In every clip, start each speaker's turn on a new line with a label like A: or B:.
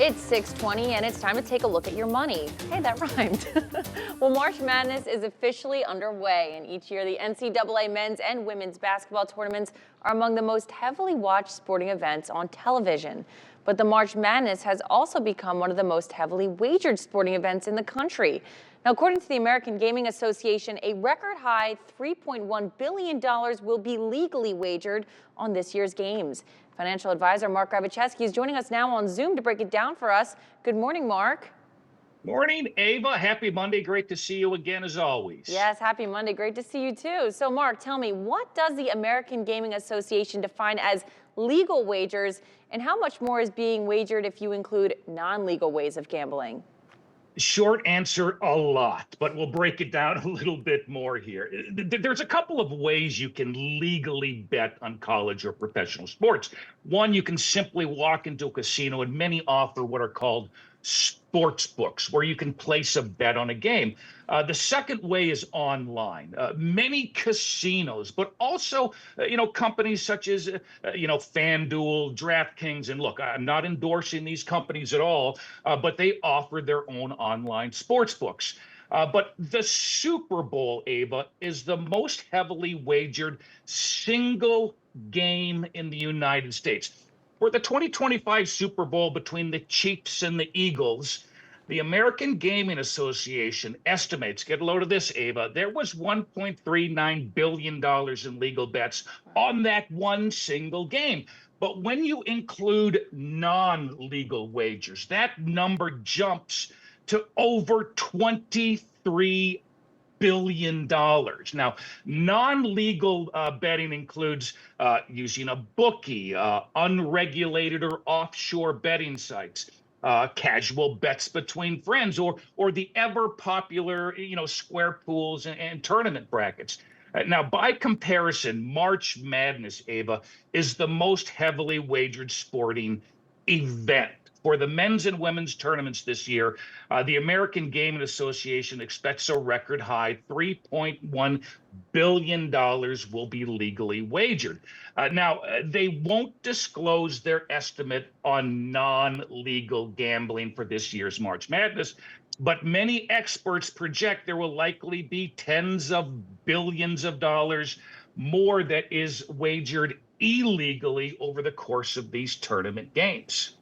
A: It's 6:20 and it's time to take a look at your money. Hey, that rhymed. Well, March Madness is officially underway, and each year the NCAA men's and women's basketball tournaments are among the most heavily watched sporting events on television. But the March Madness has also become one of the most heavily wagered sporting events in the country. Now, according to the American Gaming Association, a record high $3.1 billion will be legally wagered on this year's games. Financial advisor Mark Gravicheski is joining us now on Zoom to break it down for us. Good morning, Mark.
B: Morning, Ava. Happy Monday. Great to see you again, as always.
A: Yes, happy Monday. Great to see you, too. So, Mark, tell me, what does the American Gaming Association define as legal wagers, and how much more is being wagered if you include non-legal ways of gambling?
B: Short answer, a lot, but we'll break it down a little bit more here. There's a couple of ways you can legally bet on college or professional sports. One, you can simply walk into a casino, and many offer what are called sports books, where you can place a bet on a game. The second way is online. Many casinos, but also, companies such as, FanDuel, DraftKings, and look, I'm not endorsing these companies at all, but they offer their own online sports books. But the Super Bowl, Ava, is the most heavily wagered single game in the United States. For the 2025 Super Bowl between the Chiefs and the Eagles, the American Gaming Association estimates, get a load of this, Ava, there was $1.39 billion in legal bets on that one single game. But when you include non-legal wagers, that number jumps to over $23 billion. Now, non-legal betting includes using a bookie, unregulated or offshore betting sites, casual bets between friends, or the ever popular, square pools and tournament brackets. Now, by comparison, March Madness, Ava, is the most heavily wagered sporting event. For the men's and women's tournaments this year, the American Gaming Association expects a record high $3.1 billion will be legally wagered. Now, they won't disclose their estimate on non-legal gambling for this year's March Madness, but many experts project there will likely be tens of billions of dollars more that is wagered illegally over the course of these tournament games.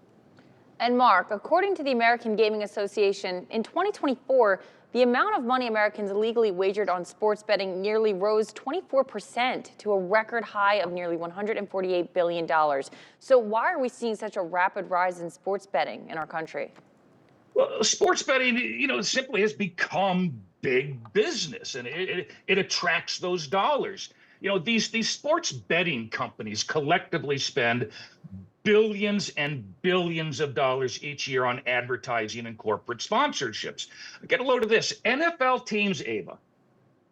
A: And Mark, according to the American Gaming Association, in 2024, the amount of money Americans legally wagered on sports betting nearly rose 24% to a record high of nearly $148 billion. So why are we seeing such a rapid rise in sports betting in our country?
B: Well, sports betting, simply has become big business, and it attracts those dollars. These sports betting companies collectively spend billions and billions of dollars each year on advertising and corporate sponsorships. Get a load of this. NFL teams, Ava,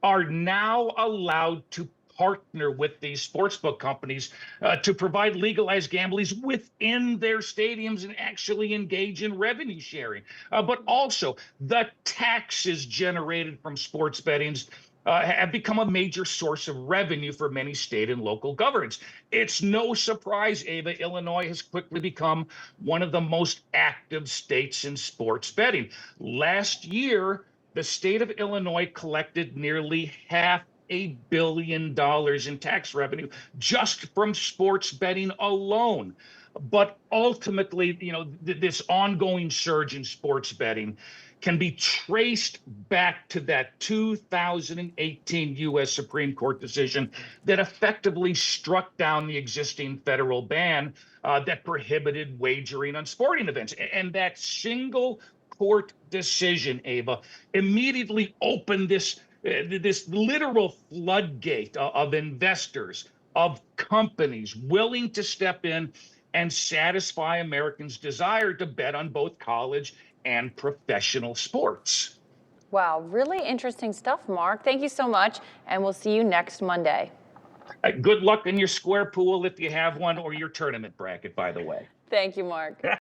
B: are now allowed to partner with these sportsbook companies to provide legalized gambling within their stadiums and actually engage in revenue sharing. But also, the taxes generated from sports bettings have become a major source of revenue for many state and local governments. It's no surprise, Ava, Illinois has quickly become one of the most active states in sports betting. Last year, the state of Illinois collected nearly $500 million in tax revenue just from sports betting alone. But ultimately, this ongoing surge in sports betting can be traced back to that 2018 U.S. Supreme Court decision that effectively struck down the existing federal ban that prohibited wagering on sporting events. And that single court decision, Ava, immediately opened this literal floodgate of investors, of companies willing to step in and satisfy Americans' desire to bet on both college and professional sports.
A: Wow, really interesting stuff, Mark. Thank you so much, and we'll see you next Monday.
B: Good luck in your square pool if you have one, or your tournament bracket, by the way.
A: Thank you, Mark.